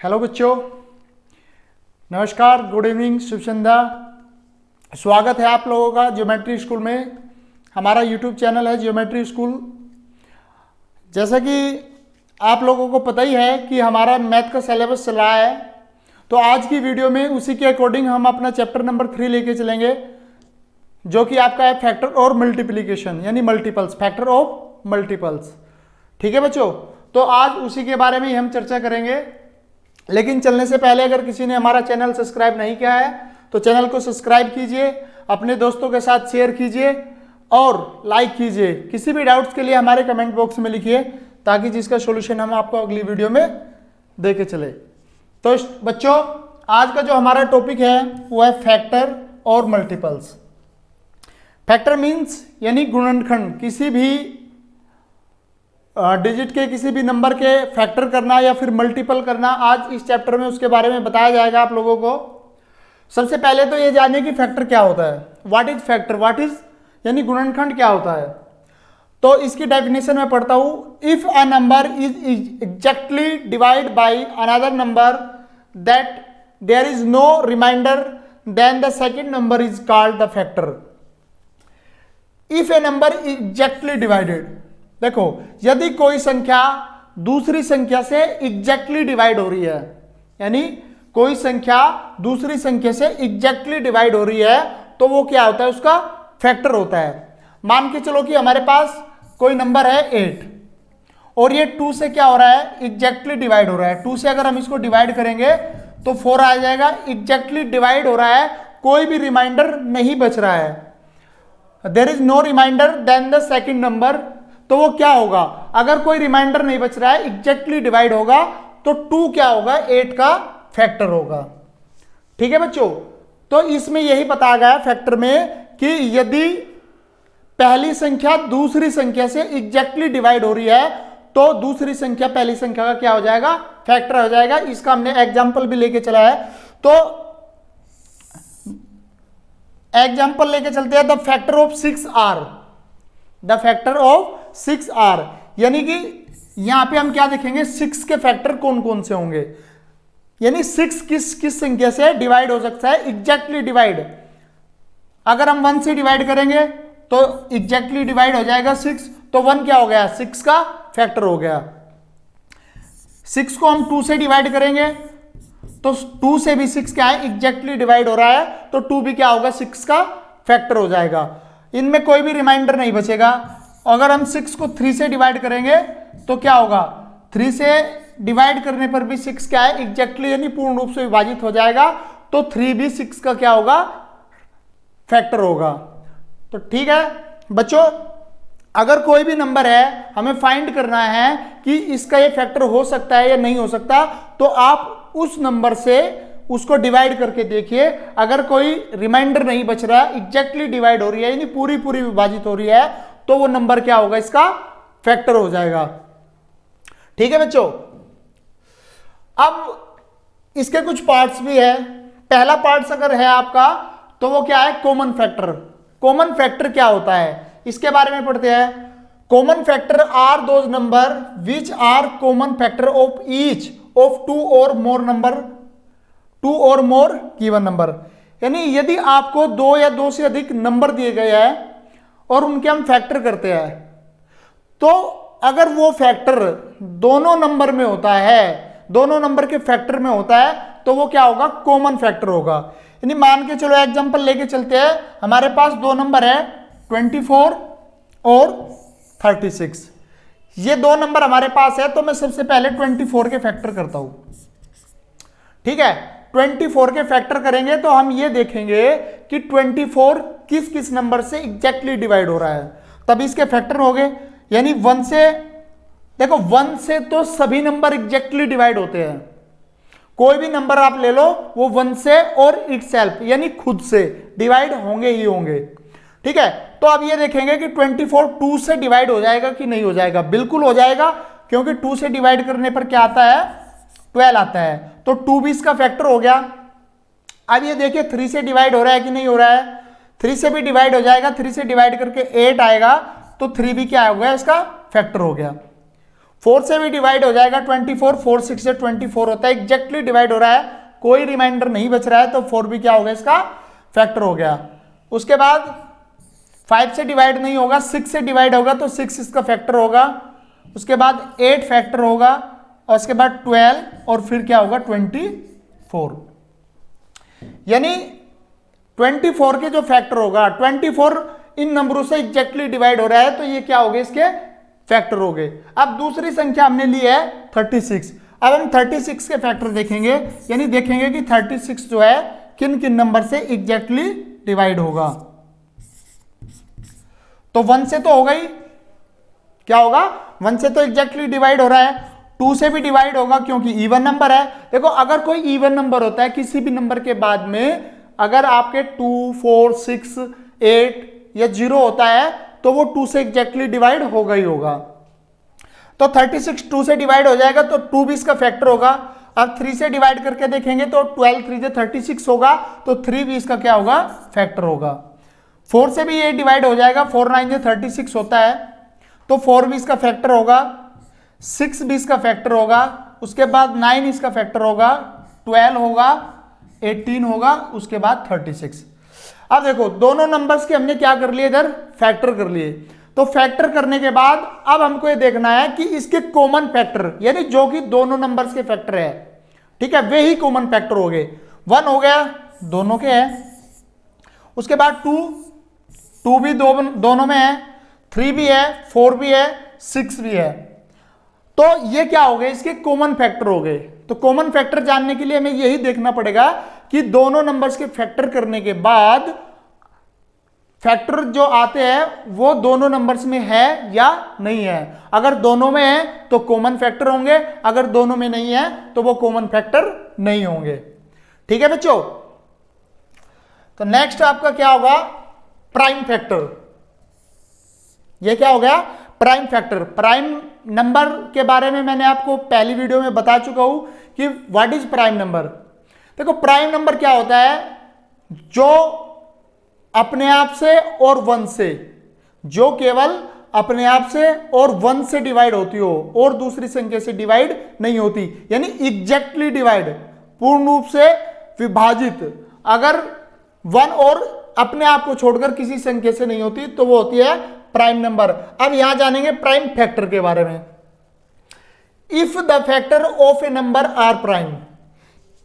Hello बच्चों, नमस्कार, good evening, शुभ संध्या। स्वागत है आप लोगों का ज्योमेट्री स्कूल में। हमारा यूट्यूब चैनल है ज्योमेट्री स्कूल। जैसा कि आप लोगों को पता ही है कि हमारा मैथ का सिलेबस चल रहा है, तो आज की वीडियो में उसी के अकॉर्डिंग हम अपना चैप्टर नंबर 3 लेके चलेंगे, जो कि आपका है फैक्टर और मल्टीप्लिकेशन, यानी मल्टीपल्स, फैक्टर ऑफ मल्टीपल्स। ठीक है बच्चों, तो आज उसी के बारे में ही हम चर्चा करेंगे। लेकिन चलने से पहले अगर किसी ने हमारा चैनल सब्सक्राइब नहीं किया है तो चैनल को सब्सक्राइब कीजिए, अपने दोस्तों के साथ शेयर कीजिए और लाइक कीजिए। किसी भी डाउट्स के लिए हमारे कमेंट बॉक्स में लिखिए, ताकि जिसका सॉल्यूशन हम आपको अगली वीडियो में दे के चले। तो बच्चों, आज का जो हमारा टॉपिक है वो है फैक्टर और मल्टीपल्स। फैक्टर मीन्स यानी गुणनखंड, किसी भी डिजिट के किसी भी नंबर के फैक्टर करना या फिर मल्टीपल करना। आज इस चैप्टर में उसके बारे में बताया जाएगा आप लोगों को। सबसे पहले तो ये जानिए कि फैक्टर क्या होता है। What is factor, what is यानी गुणनखंड क्या होता है। तो इसकी डेफिनेशन में पढ़ता हूं। If a number is exactly divide by another number that there is no reminder, then the second number is called the factor. If a number is exactly divided, देखो यदि कोई संख्या दूसरी संख्या से एग्जैक्टली डिवाइड हो रही है, यानी कोई संख्या दूसरी संख्या से एग्जैक्टली डिवाइड हो रही है, तो वो क्या होता है, उसका फैक्टर होता है। मान के चलो कि हमारे पास कोई नंबर है 8 और ये 2 से क्या हो रहा है, एग्जैक्टली डिवाइड हो रहा है। 2 से अगर हम इसको डिवाइड करेंगे तो 4 आ जाएगा। एग्जैक्टली डिवाइड हो रहा है, कोई भी रिमाइंडर नहीं बच रहा है। There is no reminder then the second number. तो वो क्या होगा, अगर कोई रिमाइंडर नहीं बच रहा है, एग्जैक्टली डिवाइड होगा, तो 2 क्या होगा, 8 का फैक्टर होगा। ठीक है बच्चों, तो इसमें यही बताया गया फैक्टर में कि यदि पहली संख्या दूसरी संख्या से एग्जैक्टली डिवाइड हो रही है, तो दूसरी संख्या पहली संख्या का क्या हो जाएगा, फैक्टर हो जाएगा। इसका हमने एग्जाम्पल भी लेके चला है, तो एग्जाम्पल लेके चलते हैं। The factor of 6r, the factor of 6r, यानी कि यहां पे हम क्या देखेंगे, 6 के फैक्टर कौन कौन से होंगे, यानी 6 किस किस संख्या से डिवाइड हो सकता है, एग्जैक्टली डिवाइड। अगर हम 1 से डिवाइड करेंगे तो एग्जैक्टली डिवाइड हो जाएगा 6, तो 1 क्या हो गया, 6 का फैक्टर हो गया। 6 को हम 2 से डिवाइड करेंगे तो 2 से भी 6 क्या है, एग्जैक्टली डिवाइड हो रहा है, तो 2 भी क्या होगा, 6 का फैक्टर हो जाएगा। इनमें कोई भी रिमाइंडर नहीं बचेगा। अगर हम 6 को 3 से डिवाइड करेंगे तो क्या होगा, 3 से डिवाइड करने पर भी 6 क्या है, एग्जैक्टली यानी पूर्ण रूप से विभाजित हो जाएगा, तो 3 भी 6 का क्या होगा, फैक्टर होगा। तो ठीक है बच्चों, अगर कोई भी नंबर है, हमें फाइंड करना है कि इसका ये फैक्टर हो सकता है या नहीं हो सकता, तो आप उस नंबर से उसको डिवाइड करके देखिए। अगर कोई रिमाइंडर नहीं बच रहा है, एग्जैक्टली डिवाइड हो रही है, यानी पूरी पूरी विभाजित हो रही है, तो वो नंबर क्या होगा, इसका फैक्टर हो जाएगा। ठीक है बच्चों, अब इसके कुछ पार्ट्स भी है। पहला पार्ट्स अगर है आपका, तो वो क्या है, कॉमन फैक्टर। कॉमन फैक्टर क्या होता है, इसके बारे में पढ़ते हैं। Common factor are those numbers which are common factor of each of 2 और मोर नंबर, 2 और मोर गिवन नंबर। यानी यदि आपको 2 या 2 से अधिक नंबर दिए गए हैं और उनके हम फैक्टर करते हैं, तो अगर वो फैक्टर दोनों नंबर में होता है, दोनों नंबर के फैक्टर में होता है, तो वो क्या होगा, कॉमन फैक्टर होगा। यानी मान के चलो एग्जांपल लेके चलते हैं, हमारे पास 2 नंबर है 24 और 36। ये 2 नंबर हमारे पास है, तो मैं सबसे पहले 24 के फैक्टर करता हूं। ठीक है, 24 के फैक्टर करेंगे तो हम ये देखेंगे कि 24 किस किस नंबर से एग्जैक्टली डिवाइड हो रहा है, तभी इसके फैक्टर हो गए। यानी 1 से, देखो 1 से तो सभी नंबर एग्जैक्टली डिवाइड होते हैं। कोई भी नंबर आप ले लो, वो 1 से और इटसेल्फ यानी खुद से डिवाइड होंगे ही होंगे। ठीक है, तो अब ये देखेंगे कि 24 2 से डिवाइड हो जाएगा कि नहीं हो जाएगा। बिल्कुल हो जाएगा, क्योंकि 2 से डिवाइड करने पर क्या आता है, 12 आता है, तो 2 भी इसका फैक्टर हो गया। अब ये देखिए 3 से डिवाइड हो रहा है कि नहीं हो रहा है, 3 से भी डिवाइड हो जाएगा। 3 से डिवाइड करके 8 आएगा, तो 3 भी क्या हो गया, इसका फैक्टर हो गया। 4 से भी डिवाइड हो जाएगा 24, 4 6 से 24 होता है, एग्जैक्टली डिवाइड हो रहा है, कोई रिमाइंडर नहीं बच रहा है, तो 4 भी क्या हो गया, इसका फैक्टर हो गया। उसके बाद 5 से डिवाइड नहीं होगा, 6 से डिवाइड होगा तो 6 इसका फैक्टर होगा। उसके बाद 8 फैक्टर होगा, और उसके बाद 12, और फिर क्या होगा 24। यानी 24 के जो फैक्टर होगा, 24 इन नंबरों से एग्जैक्टली डिवाइड हो रहा है, तो ये क्या हो गए, इसके फैक्टर हो गए। अब दूसरी संख्या हमने ली है 36। अब हम 36 के फैक्टर देखेंगे, यानी देखेंगे कि 36 जो है किन किन नंबर से एग्जैक्टली डिवाइड होगा। तो 1 से तो होगा ही, क्या होगा, 1 से तो एग्जैक्टली डिवाइड हो रहा है, 2 से भी डिवाइड होगा क्योंकि इवन नंबर है। देखो अगर कोई इवन नंबर होता है, किसी भी नंबर के बाद में अगर आपके 2, 4, 6, 8 या 0 होता है तो वो 2 से एग्जैक्टली डिवाइड होगा ही होगा। तो 36 2 से डिवाइड हो जाएगा तो 2 भी इसका फैक्टर होगा। अब 3 से डिवाइड करके देखेंगे तो 12 3 से 36 होगा, तो 3 भी इसका क्या होगा, फैक्टर होगा। 4 से भी ये डिवाइड हो जाएगा, 4 9 से 36 होता है, तो 4 भी इसका फैक्टर होगा, 6 भी इसका फैक्टर होगा, उसके बाद 9 इसका फैक्टर होगा, 12 होगा, 18 होगा, उसके बाद 36। अब देखो दोनों नंबर्स के हमने क्या कर लिए, इधर फैक्टर कर लिए। तो फैक्टर करने के बाद अब हमको ये देखना है कि इसके कॉमन फैक्टर, यानी जो कि दोनों नंबर्स के फैक्टर है, ठीक है, वे ही कॉमन फैक्टर हो गए। 1 हो गया, दोनों के है। उसके बाद 2 भी दोनों में है, 3 भी है, 4 भी है, 6 भी है। तो ये क्या हो गए, इसके कॉमन फैक्टर हो गए। तो कॉमन फैक्टर जानने के लिए हमें यही देखना पड़ेगा कि दोनों नंबर्स के फैक्टर करने के बाद फैक्टर जो आते हैं वो दोनों नंबर्स में है या नहीं है। अगर दोनों में है तो कॉमन फैक्टर होंगे, अगर दोनों में नहीं है तो वो कॉमन फैक्टर नहीं होंगे। ठीक है बच्चों, तो नेक्स्ट आपका क्या होगा, प्राइम फैक्टर। ये क्या हो गया, प्राइम फैक्टर। प्राइम नंबर के बारे में मैंने आपको पहली वीडियो में बता चुका हूं कि व्हाट इज प्राइम नंबर। देखो प्राइम नंबर क्या होता है, जो अपने आप से और 1 से, जो केवल अपने आप से और 1 से डिवाइड होती हो और दूसरी संख्या से डिवाइड नहीं होती, यानी एग्जैक्टली डिवाइड, पूर्ण रूप से विभाजित। अगर 1 और अपने आप को छोड़कर किसी संख्या से नहीं होती तो वो होती है प्राइम नंबर। अब यहां जानेंगे प्राइम फैक्टर के बारे में। If the factor of a number are prime,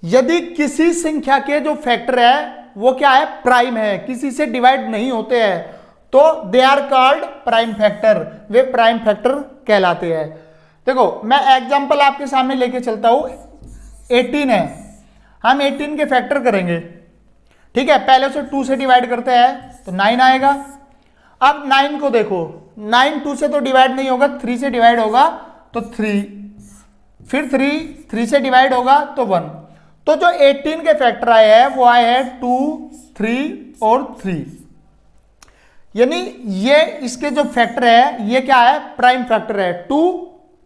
यदि किसी संख्या के जो फैक्टर है वो क्या है, प्राइम है, किसी से डिवाइड नहीं होते हैं, तो they are called prime factor, वे प्राइम फैक्टर कहलाते हैं। देखो मैं एग्जांपल आपके सामने लेके चलता हूं, 18 है, हम 18 के फैक्टर करेंगे, ठीक है, पहले उसे 2 से डिवाइड करते हैं तो 9 आएगा। अब 9 को देखो, 9 2 से तो डिवाइड नहीं होगा, 3 से डिवाइड होगा तो 3, फिर 3 से डिवाइड होगा तो 1। तो जो 18 के फैक्टर आए हैं वो आए हैं 2, 3 और 3, यानी ये इसके जो फैक्टर है ये क्या है, प्राइम फैक्टर है। 2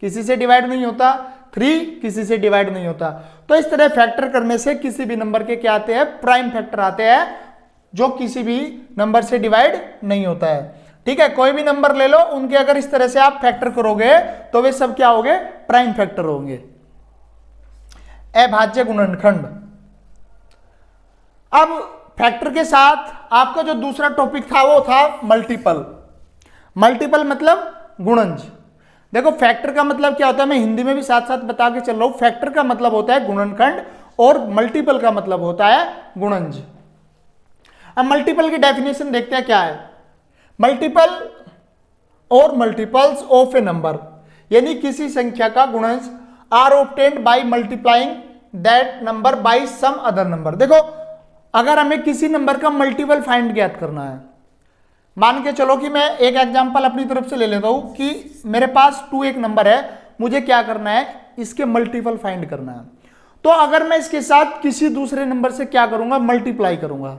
किसी से डिवाइड नहीं होता, 3 किसी से डिवाइड नहीं होता। तो इस तरह फैक्टर करने से किसी भी नंबर के क्या आते हैं, प्राइम फैक्टर आते हैं, जो किसी भी नंबर से डिवाइड नहीं होता है। ठीक है, कोई भी नंबर ले लो, उनके अगर इस तरह से आप फैक्टर करोगे तो वे सब क्या होंगे, प्राइम फैक्टर होंगे। अभाज्य गुणनखंड। अब फैक्टर के साथ आपका जो दूसरा टॉपिक था वो था मल्टीपल। मल्टीपल मतलब गुणज। देखो फैक्टर का मतलब क्या होता है, मैं हिंदी में भी साथ साथ बता के चल रहा हूं। फैक्टर का मतलब होता है गुणनखंड और मल्टीपल का मतलब होता है गुणज। अब मल्टीपल की डेफिनेशन देखते हैं क्या है। मल्टीपल और मल्टीपल्स ऑफ ए नंबर, यानी किसी संख्या का गुणज are obtained by multiplying that number by some other number. देखो अगर हमें किसी नंबर का मल्टीपल फाइंड ज्ञात करना है, मान के चलो कि मैं एक एग्जांपल अपनी तरफ से ले लेता हूं कि मेरे पास 2 एक नंबर है, मुझे क्या करना है, इसके मल्टीपल फाइंड करना है। तो अगर मैं इसके साथ किसी दूसरे नंबर से क्या करूंगा, मल्टीप्लाई करूंगा,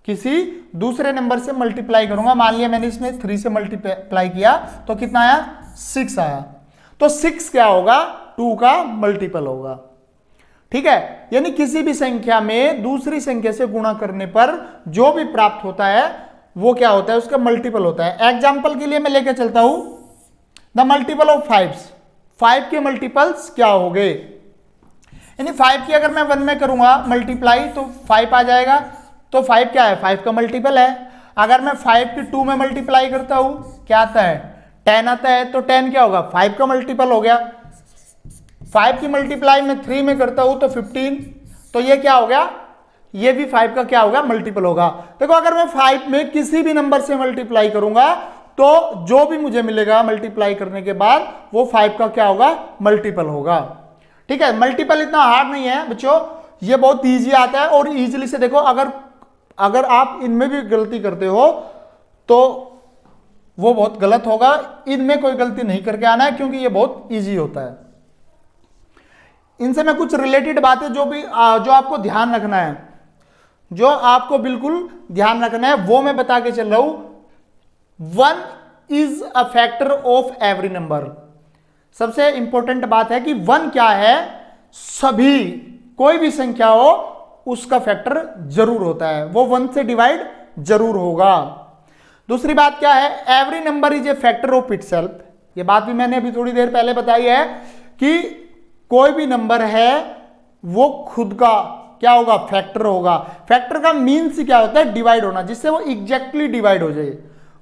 किसी दूसरे नंबर से मल्टीप्लाई करूंगा। मान लिया मैंने इसमें 3 से मल्टीप्लाई किया तो कितना आया, 6 आया। तो 6 क्या होगा, 2 का मल्टीपल होगा। ठीक है, यानी किसी भी संख्या में दूसरी संख्या से गुणा करने पर जो भी प्राप्त होता है वो क्या होता है, उसका मल्टीपल होता है। एग्जाम्पल के लिए मैं लेकर चलता हूं, द मल्टीपल ऑफ 5, 5 के मल्टीपल्स क्या हो गए, यानी 5 की अगर मैं 1 में करूंगा मल्टीप्लाई तो 5 आ जाएगा, तो 5 क्या है, 5 का मल्टीपल है। अगर मैं 5 की 2 में मल्टीप्लाई करता हूं क्या आता है, 10 आता है, तो 10 क्या होगा, 5 का मल्टीपल हो गया। 5 की मल्टीप्लाई में 3 में करता हूं तो 15, तो ये क्या हो गया, ये भी 5 का क्या होगा, मल्टीपल होगा। देखो अगर मैं 5 में किसी भी नंबर से मल्टीप्लाई करूंगा तो जो भी मुझे मिलेगा मल्टीप्लाई करने के बाद वो 5 का क्या होगा, मल्टीपल होगा। ठीक है, मल्टीपल इतना हार्ड नहीं है बच्चों, ये बहुत इजी आता है और इजीली से देखो, अगर आप इनमें भी गलती करते हो तो वो बहुत गलत होगा, इनमें कोई गलती नहीं करके आना है क्योंकि ये बहुत इजी होता है। इनसे मैं कुछ रिलेटेड बातें जो आपको ध्यान रखना है, जो आपको बिल्कुल ध्यान रखना है वो मैं बता के चल रहा हूं। 1 is a factor of every number. सबसे इंपॉर्टेंट बात है कि 1 क्या है, सभी कोई भी संख्या हो उसका फैक्टर जरूर होता है, वो 1 से डिवाइड जरूर होगा। दूसरी बात क्या है, every number is a factor of itself. ये बात भी मैंने अभी थोड़ी देर पहले बताई है कि कोई भी नंबर है वो खुद का क्या होगा, फैक्टर होगा। फैक्टर का मीन्स क्या होता है, डिवाइड होना, जिससे वो एग्जैक्टली डिवाइड हो जाए,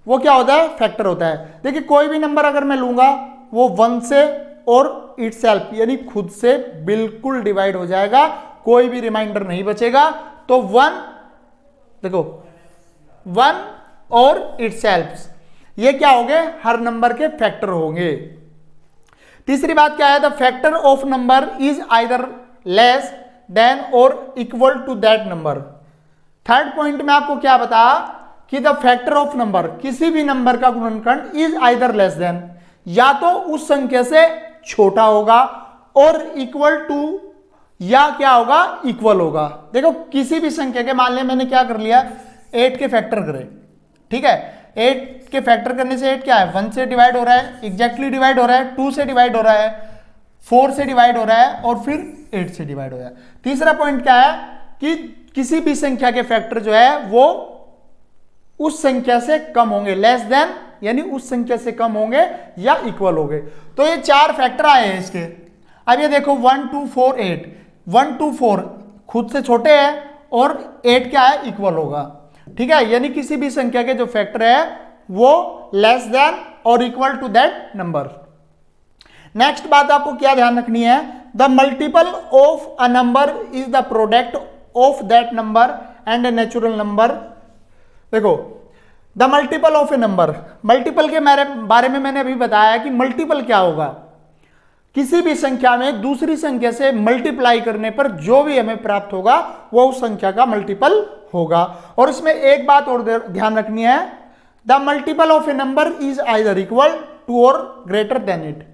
वो क्या होता है, फैक्टर होता है। देखिए कोई भी नंबर अगर मैं लूंगा वो 1 से और इटसेल्फ यानी खुद से बिल्कुल डिवाइड हो जाएगा, कोई भी रिमाइंडर नहीं बचेगा। तो 1 देखो 1 और इटसेल्फ ये क्या होंगे, हर नंबर के फैक्टर होंगे। तीसरी बात क्या है, the factor of number is either less than और equal to that number. Third point में आपको क्या बता कि द फैक्टर ऑफ नंबर, किसी भी नंबर का गुणनखंड इज आइदर लेस देन, या तो उस संख्या से छोटा होगा और इक्वल टू, या क्या होगा, इक्वल होगा। देखो किसी भी संख्या के, मान लिया मैंने क्या कर लिया, 8 के फैक्टर करे, ठीक है, 8 के फैक्टर करने से 8 क्या है, 1 से डिवाइड हो रहा है, एग्जैक्टली डिवाइड हो रहा है, 2 से डिवाइड हो रहा है, 4 से डिवाइड हो रहा है और फिर 8 से डिवाइड हो रहा है। तीसरा पॉइंट क्या है कि किसी भी संख्या के फैक्टर जो है वो उस संख्या से कम होंगे, लेस देन यानी उस संख्या से कम होंगे या इक्वल होंगे। तो ये 4 फैक्टर आए हैं इसके। अब ये देखो 1 2 4 8, 1 2 4 खुद से छोटे हैं और 8 क्या है, इक्वल होगा। ठीक है, यानी किसी भी संख्या के जो फैक्टर है वो लेस देन और equal to that number. Next बात आपको क्या ध्यान रखनी है, the multiple of a number is the product of that number and a natural number. देखो the multiple of a number, multiple के बारे में मैंने अभी बताया कि मल्टीपल क्या होगा, किसी भी संख्या में दूसरी संख्या से मल्टीप्लाई करने पर जो भी हमें प्राप्त होगा वो उस संख्या का मल्टीपल होगा। और इसमें एक बात और ध्यान रखनी है, the multiple of a number is either equal to और ग्रेटर देन इट,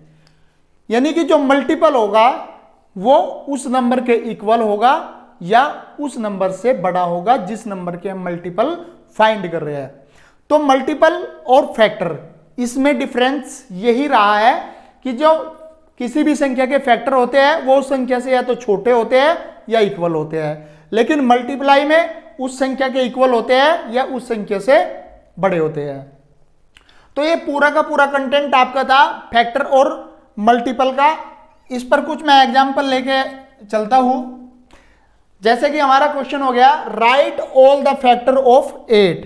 यानी कि जो मल्टीपल होगा वो उस नंबर के इक्वल होगा या उस नंबर से बड़ा होगा जिस नंबर के हम मल्टीपल फाइंड कर रहे हैं। तो मल्टीपल और फैक्टर, इसमें डिफरेंस यही रहा है कि जो किसी भी संख्या के फैक्टर होते हैं वो उस संख्या से या तो छोटे होते हैं या इक्वल होते हैं, लेकिन मल्टीप्लाई में उस संख्या के इक्वल होते हैं या उस संख्या से बड़े होते हैं। तो ये पूरा का पूरा कंटेंट आपका था फैक्टर और मल्टीपल का। इस पर कुछ मैं एग्जांपल लेके चलता हूं। जैसे कि हमारा क्वेश्चन हो गया, right all the factor of 8।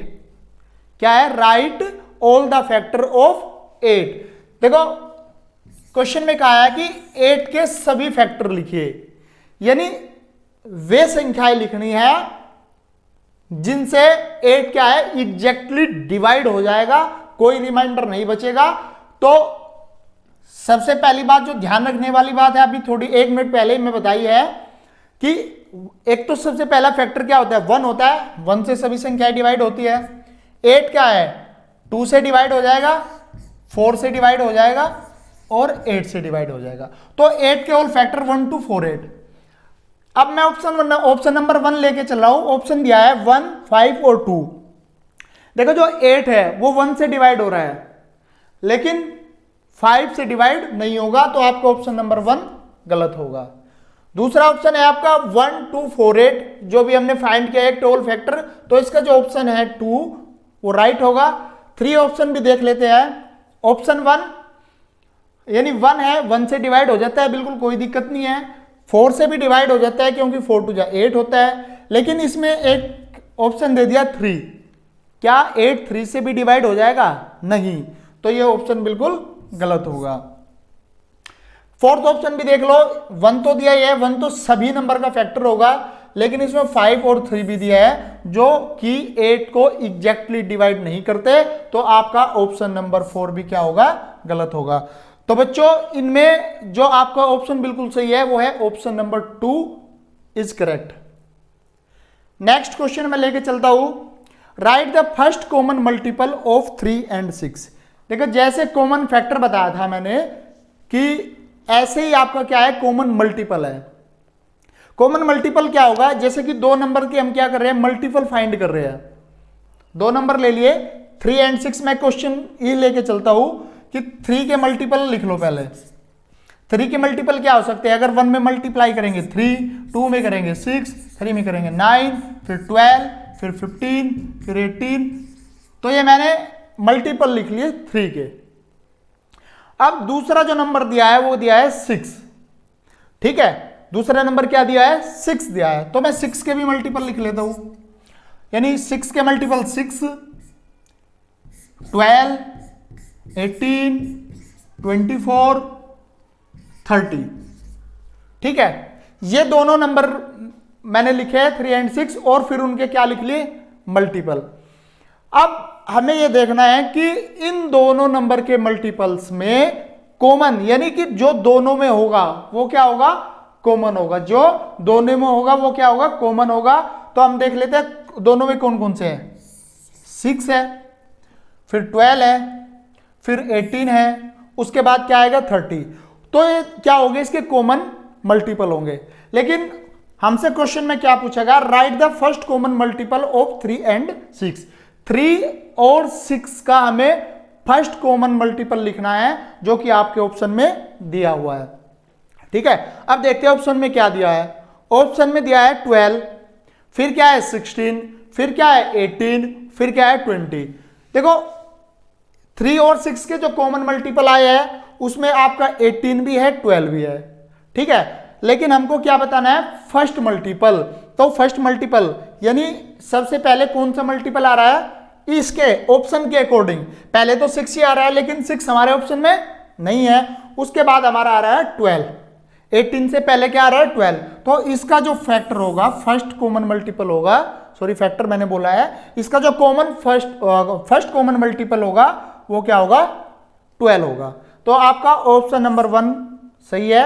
क्या है, right all the factor of 8। देखो क्वेश्चन में कहा है कि 8 के सभी फैक्टर लिखिए, यानी वे संख्याएं लिखनी है जिनसे 8 क्या है, एग्जैक्टली डिवाइड हो जाएगा, कोई रिमाइंडर नहीं बचेगा। तो सबसे पहली बात जो ध्यान रखने वाली बात है, अभी थोड़ी 1 मिनट पहले ही मैं बताई है कि एक तो सबसे पहला फैक्टर क्या होता है, 1 होता है, 1 से सभी संख्याएं डिवाइड होती है। 8 क्या है, 2 से डिवाइड हो जाएगा, 4 से डिवाइड हो जाएगा और 8 से डिवाइड हो जाएगा। तो 8 के होल फैक्टर 1 2 4 8। अब मैं ऑप्शन नंबर 1 लेके चल रहा हूं। ऑप्शन दिया है 1 5 और 2। देखो जो 8 है वो 1 से डिवाइड हो रहा है लेकिन 5 से डिवाइड नहीं होगा, तो आपका ऑप्शन नंबर 1 गलत होगा। दूसरा ऑप्शन है आपका 1 2 4 8, जो भी हमने फाइंड किया एक टोल फैक्टर, तो इसका जो ऑप्शन है 2 वो राइट होगा। 3 ऑप्शन भी देख लेते हैं। ऑप्शन 1 यानी 1 है, 1 से डिवाइड हो जाता है, बिल्कुल कोई दिक्कत नहीं है। 4 से भी डिवाइड हो जाता है क्योंकि 4 2 8 होता है। लेकिन इसमें एक ऑप्शन दे दिया 3, क्या 8 3 से भी डिवाइड हो जाएगा? नहीं, तो ये ऑप्शन बिल्कुल गलत होगा। फोर्थ ऑप्शन भी देख लो, 1 तो दिया है, 1 तो सभी नंबर का फैक्टर होगा, लेकिन इसमें 5 और 3 भी दिया है जो कि 8 को एग्जैक्टली डिवाइड नहीं करते, तो आपका ऑप्शन नंबर 4 भी क्या होगा? गलत होगा। तो बच्चों इनमें जो आपका ऑप्शन बिल्कुल सही है वो है option number 2 is correct. Next question में लेके चलता हूं, right the first common multiple of 3 and 6। देखो जैसे कॉमन फैक्टर बताया था मैंने कि ऐसे ही आपका क्या है, कॉमन मल्टीपल है। कॉमन मल्टीपल क्या होगा? जैसे कि 2 नंबर की हम क्या कर रहे हैं, मल्टीपल फाइंड कर रहे हैं। 2 नंबर ले लिए 3 and 6, मैं क्वेश्चन ये लेके चलता हूं कि 3 के मल्टीपल लिख लो पहले। 3 के मल्टीपल क्या हो सकते हैं? अगर 1 में मल्टीप्लाई करेंगे 3, 2 में करेंगे 6, 3 में करेंगे 9, फिर 12, फिर 15, फिर 18। तो ये मैंने मल्टीपल लिख लिए 3 के। अब दूसरा जो नंबर दिया है वो दिया है 6, ठीक है। दूसरा नंबर क्या दिया है? 6 दिया है, तो मैं 6 के भी मल्टीपल लिख लेता हूं। यानी 6 के मल्टीपल 6, 12, 18, 24, 30, ठीक है। ये दोनों नंबर मैंने लिखे हैं 3 and 6, और फिर उनके क्या लिख लिए? मल्टीपल। अब हमें यह देखना है कि इन दोनों नंबर के मल्टीपल्स में कॉमन, यानी कि जो दोनों में होगा वो क्या होगा? कॉमन होगा। जो दोनों में होगा वो क्या होगा? कॉमन होगा। तो हम देख लेते हैं दोनों में कौन कौन से हैं। 6 है, फिर 12 है, फिर 18 है, उसके बाद क्या आएगा? 30। तो ये क्या होंगे? इसके कॉमन मल्टीपल होंगे। लेकिन हमसे क्वेश्चन में क्या पूछेगा? Right the first common multiple of 3 and 6। 3 और 6 का हमें फर्स्ट कॉमन मल्टीपल लिखना है, जो कि आपके ऑप्शन में दिया हुआ है, ठीक है। अब देखते हैं ऑप्शन में क्या दिया है। ऑप्शन में दिया है 12, फिर क्या है 16, फिर क्या है 18, फिर क्या है 20। देखो 3 और 6 के जो कॉमन मल्टीपल आए हैं उसमें आपका 18 भी है, 12 भी है, ठीक है। लेकिन हमको क्या बताना है? First multiple. तो फर्स्ट मल्टीपल यानी सबसे पहले कौन सा मल्टीपल आ रहा है? इसके ऑप्शन के अकॉर्डिंग पहले तो 6 ही आ रहा है, लेकिन 6 हमारे ऑप्शन में नहीं है। उसके बाद हमारा आ रहा है 12, 18 से पहले क्या आ रहा है? 12। तो इसका जो फैक्टर होगा, फर्स्ट कॉमन मल्टीपल होगा, सॉरी फैक्टर मैंने बोला है, इसका जो कॉमन फर्स्ट कॉमन मल्टीपल होगा वो क्या होगा? 12 होगा। तो आपका ऑप्शन नंबर 1 सही है।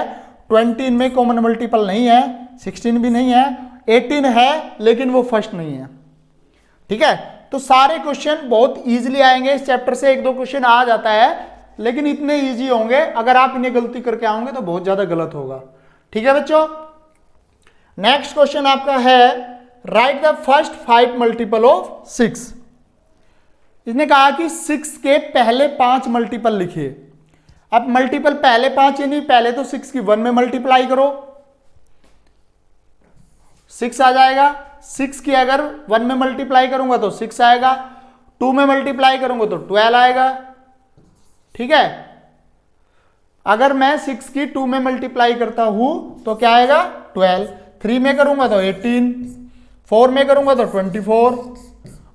20 में कॉमन मल्टीपल नहीं है, 16 भी नहीं है, 18 है लेकिन वो फर्स्ट नहीं है, ठीक है। तो सारे क्वेश्चन बहुत इजीली आएंगे इस चैप्टर से। 1-2 क्वेश्चन आ जाता है, लेकिन इतने इजी होंगे, अगर आप इन्हें गलती करके आओगे तो बहुत ज्यादा गलत होगा, ठीक है बच्चों। नेक्स्ट क्वेश्चन आपका है, right the first 5 multiple of 6। इसने कहा कि 6 के पहले 5 मल्टीपल लिखिए। अब मल्टीपल पहले 5 यानी पहले तो 6 की 1 में मल्टीप्लाई करो, 6 आ जाएगा। 6 की अगर 1 में मल्टीप्लाई करूंगा तो 6 आएगा, 2 में मल्टीप्लाई करूंगा तो 12 आएगा, ठीक है। अगर मैं 6 की 2 में मल्टीप्लाई करता हूं तो क्या आएगा? 12। 3 में करूंगा तो 18, 4 में करूंगा तो 24,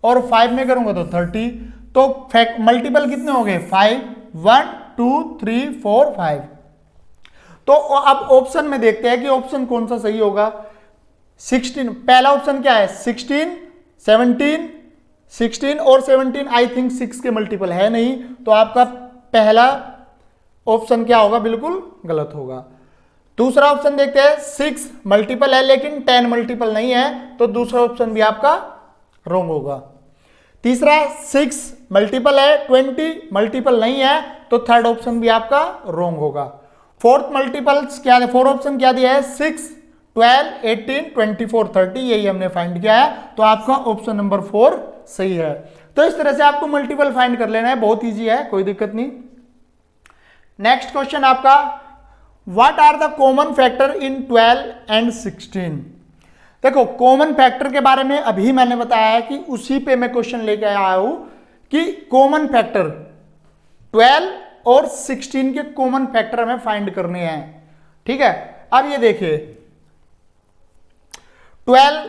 और 5 में करूंगा तो 30। तो मल्टीपल कितने हो गए? 5, 1 2 3 4 5। तो अब ऑप्शन में देखते हैं कि ऑप्शन कौन सा सही होगा। 16, पहला ऑप्शन क्या है? 16, 17, 16 और 17 आई थिंक 6 के मल्टीपल है नहीं, तो आपका पहला ऑप्शन क्या होगा? बिल्कुल गलत होगा। दूसरा ऑप्शन देखते हैं, 6 मल्टीपल है लेकिन 10 मल्टीपल नहीं है, तो दूसरा ऑप्शन भी आपका रॉन्ग होगा। तीसरा 6 मल्टीपल है, 20 मल्टीपल नहीं है, तो थर्ड ऑप्शन भी आपका रॉन्ग होगा। फोर्थ मल्टीपल्स क्या है? फोर्थ ऑप्शन क्या दिया है? 6, 12, 18, 24, 30, यही हमने फाइंड किया है, तो आपका ऑप्शन नंबर 4 सही है। तो इस तरह से आपको मल्टीपल फाइंड कर लेना है, बहुत इजी है, कोई दिक्कत नहीं। नेक्स्ट क्वेश्चन आपका, what are the common factor in 12 and 16। देखो कॉमन फैक्टर के बारे में अभी मैंने बताया है कि उसी पे मैं क्वेश्चन लेके आया हूं कि कॉमन फैक्टर 12 और 16 के कॉमन फैक्टर हमें फाइंड करने हैं। ठीक है, अब ये देखिए 12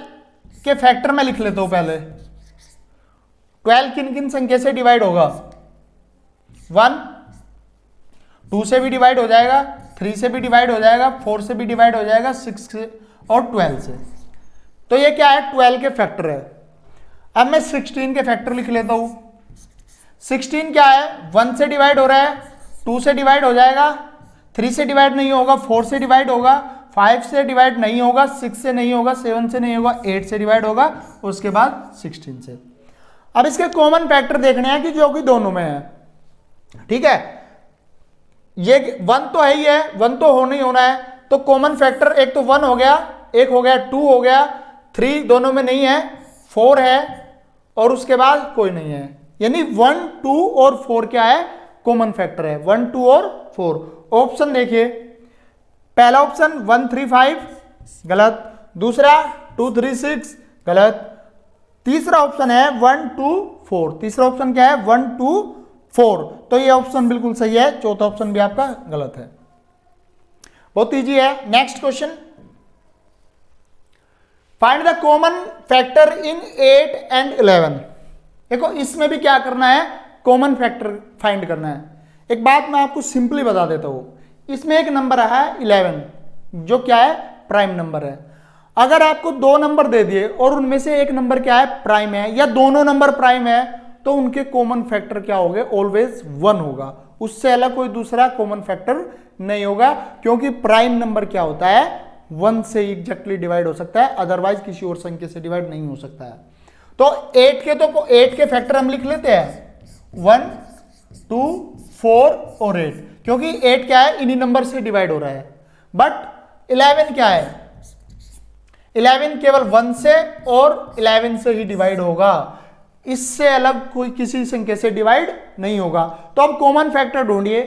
के फैक्टर में लिख लेता हूं पहले। 12 किन किन संख्या से डिवाइड होगा? 1, 2 से भी डिवाइड हो जाएगा, 3 से भी डिवाइड हो जाएगा, 4 से भी डिवाइड हो जाएगा, 6 से और 12 से। तो ये क्या है? 12 के फैक्टर है। अब मैं 16 के फैक्टर लिख लेता हूं। 16 क्या है? 1 से डिवाइड हो रहा है, 2 से डिवाइड हो जाएगा, 3 से डिवाइड नहीं होगा, 4 से डिवाइड होगा, 5 से डिवाइड नहीं होगा, 6 से नहीं होगा, 7 से नहीं होगा, 8 से डिवाइड होगा, उसके बाद 16 से। अब इसके कॉमन फैक्टर देखने हैं कि जो कि दोनों में है। ठीक है, ये 1 तो है ही है, 1 तो होना ही होना है, तो कॉमन फैक्टर एक तो 1 हो गया, एक हो गया 2 हो गया, 3 दोनों में नहीं है, 4 है और उसके बाद कोई नहीं है। यानी 1, 2 और 4 क्या है? कॉमन फैक्टर है, 1, 2 और 4। ऑप्शन देखिए, पहला ऑप्शन 1, 3, 5 गलत, दूसरा 2, 3, 6 गलत, तीसरा ऑप्शन है 1, 2, 4। तीसरा ऑप्शन क्या है? 1, 2, 4। तो ये ऑप्शन बिल्कुल सही है, चौथा ऑप्शन भी आपका गलत है। बहुत इजी है। Next question, find the common factor in 8 and 11। देखो इसमें भी क्या करना है? कॉमन फैक्टर फाइंड करना है। एक बात मैं आपको सिंपली बता देता हूं, इसमें एक नंबर है 11 जो क्या है? प्राइम नंबर है। अगर आपको 2 नंबर दे दिए और उनमें से एक नंबर क्या है? प्राइम है, या दोनों नंबर प्राइम है, तो उनके कॉमन फैक्टर क्या होंगे? ऑलवेज 1 होगा, उससे अलग कोई दूसरा कॉमन फैक्टर नहीं होगा, क्योंकि प्राइम नंबर क्या होता है? 1 से एग्जैक्टली डिवाइड हो सकता है, अदरवाइज किसी और संख्या से डिवाइड नहीं हो सकता है। तो 8 के फैक्टर हम लिख लेते हैं 1, 2, 4 और 8, क्योंकि 8 क्या है? इन्हीं नंबर से डिवाइड हो रहा है। बट 11 क्या है? 11 केवल 1 से और 11 से ही डिवाइड होगा, इससे अलग कोई किसी संख्या से डिवाइड नहीं होगा। तो अब कॉमन फैक्टर ढूंढिए।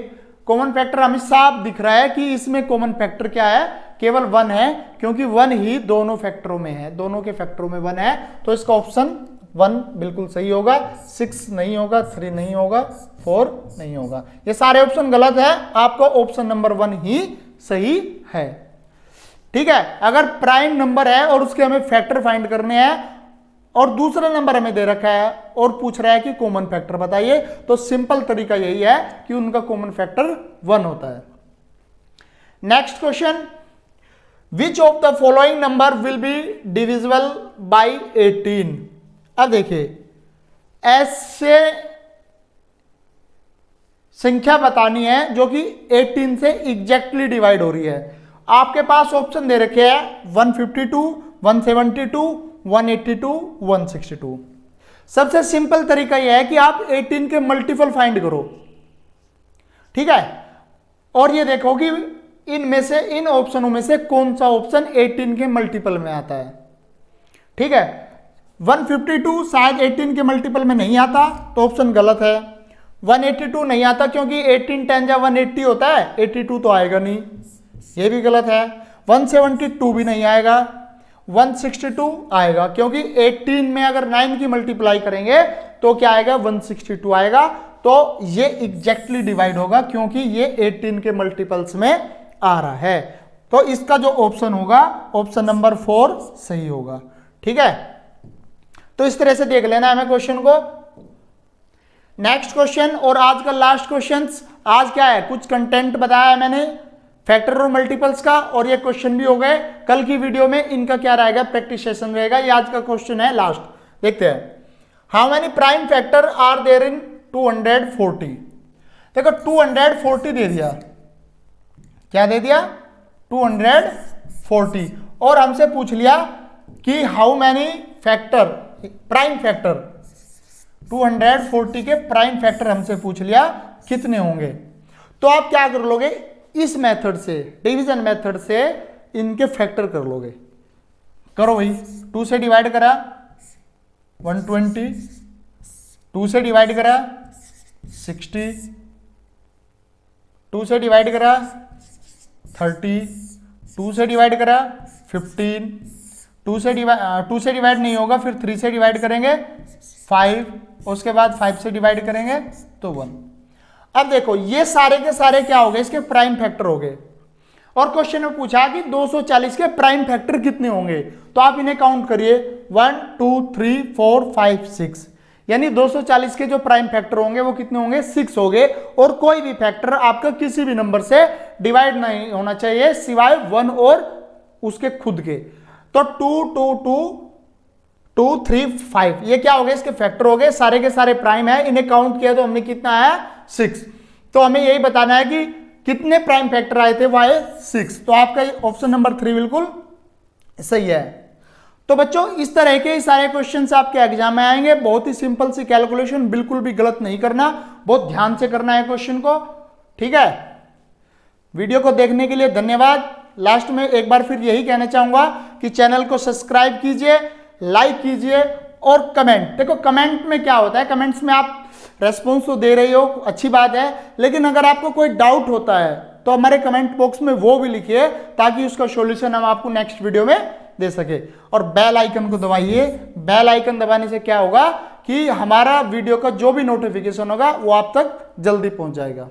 कॉमन फैक्टर हमें साफ दिख रहा है कि इसमें कॉमन फैक्टर क्या है? केवल 1 है, क्योंकि 1 ही दोनों फैक्टरों में है, दोनों के फैक्टरों में 1 है, तो इसका ऑप्शन 1 बिल्कुल सही होगा। 6 नहीं होगा, 3 नहीं होगा, 4 नहीं होगा। ये सारे ऑप्शन गलत है, आपका ऑप्शन नंबर 1 ही सही है। ठीक है, अगर प्राइम नंबर है और उसके हमें फैक्टर फाइंड करने हैं और दूसरा नंबर हमें दे रखा है और पूछ रहा है कि कॉमन फैक्टर बताइए, तो सिंपल तरीका यही है कि उनका कॉमन फैक्टर 1 होता है। Next question, which of the following number will be divisible by 18। अब देखिए ऐसे संख्या बतानी है जो कि 18 से एग्जैक्टली डिवाइड हो रही है। आपके पास ऑप्शन दे रखे हैं 152, 172, 182, 162। सबसे सिंपल तरीका यह है कि आप 18 के मल्टीपल फाइंड करो। ठीक है, और ये देखो कि इनमें से, इन ऑप्शनों में से कौन सा ऑप्शन 18 के मल्टीपल में आता है। ठीक है, 152 शायद 18 के मल्टीपल में नहीं आता, तो ऑप्शन गलत है। 182 नहीं आता क्योंकि 18 10 या 180 होता है, 82 तो आएगा नहीं, ये भी गलत है। 172 भी नहीं आएगा, 162 आएगा, क्योंकि 18 में अगर 9 की मल्टीप्लाई करेंगे तो क्या आएगा? 162 आएगा। तो ये एग्जैक्टली डिवाइड होगा, क्योंकि ये 18 के मल्टीपल्स में आ रहा है। तो इसका जो ऑप्शन होगा, ऑप्शन नंबर 4 सही होगा। ठीक है, तो इस तरह से देख लेना हमें क्वेश्चन को। नेक्स्ट क्वेश्चन और आज का लास्ट क्वेश्चन। आज क्या है, कुछ कंटेंट बताया है मैंने फैक्टर और मल्टीपल्स का, और ये क्वेश्चन भी हो गए। कल की वीडियो में इनका क्या रहेगा? प्रैक्टिस सेशन रहेगा। ये आज का क्वेश्चन है लास्ट, देखते हैं। How many prime factor are there in 240। देखो 240 दे दिया, क्या दे दिया? 240, और हमसे पूछ लिया कि how many factor, prime factor 240 के प्राइम फैक्टर हमसे पूछ लिया कितने होंगे। तो आप क्या कर लोगे? इस मेथड से, डिवीजन मेथड से इनके फैक्टर कर लोगे। करो भाई, 2 से डिवाइड करा 120, 2 से डिवाइड करा 60, 2 से डिवाइड करा 30, 2 से डिवाइड करा 15, 2 से डिवाइड नहीं होगा, फिर 3 से डिवाइड करेंगे 5, उसके बाद 5 से डिवाइड करेंगे तो 1। अब देखो ये सारे के सारे क्या हो गए, इसके प्राइम फैक्टर हो गए। और क्वेश्चन में पूछा कि 240 के प्राइम फैक्टर कितने होंगे, तो आप इन्हें काउंट करिए 1 2 3 4 5 6, यानी 240 के जो प्राइम फैक्टर होंगे वो कितने होंगे, 6 होंगे। और कोई भी फैक्टर आपका किसी भी नंबर से डिवाइड नहीं होना चाहिए सिवाय 1 और उसके खुद के। तो 2 2 2 2 3 5 ये क्या हो गए, इसके फैक्टर हो गए, सारे के सारे प्राइम है, इन्हें काउंट किया तो हमने कितना आया 6। तो हमें यही बताना है कि कितने प्राइम फैक्टर आए थे, वो आए 6। तो आपका ऑप्शन नंबर 3 बिल्कुल सही है। तो बच्चों इस तरह के सारे क्वेश्चंस आपके एग्जाम में आएंगे, बहुत ही सिंपल सी कैलकुलेशन, बिल्कुल भी गलत नहीं करना, बहुत ध्यान से करना है क्वेश्चन को, ठीक है। वीडियो को देखने के लिए धन्यवाद। लास्ट में एक बार फिर यही कहना चाहूंगा कि चैनल को सब्सक्राइब कीजिए, लाइक कीजिए और कमेंट, देखो कमेंट में क्या होता है, कमेंट्स में आप रेस्पॉन्स तो दे रही हो, अच्छी बात है, लेकिन अगर आपको कोई डाउट होता है तो हमारे कमेंट बॉक्स में वो भी लिखिए ताकि उसका सॉल्यूशन हम आपको नेक्स्ट वीडियो में दे सके। और बेल आइकन को दबाइए, बेल आइकन दबाने से क्या होगा कि हमारा वीडियो का जो भी नोटिफिकेशन होगा वो आप तक जल्दी पहुंच जाएगा।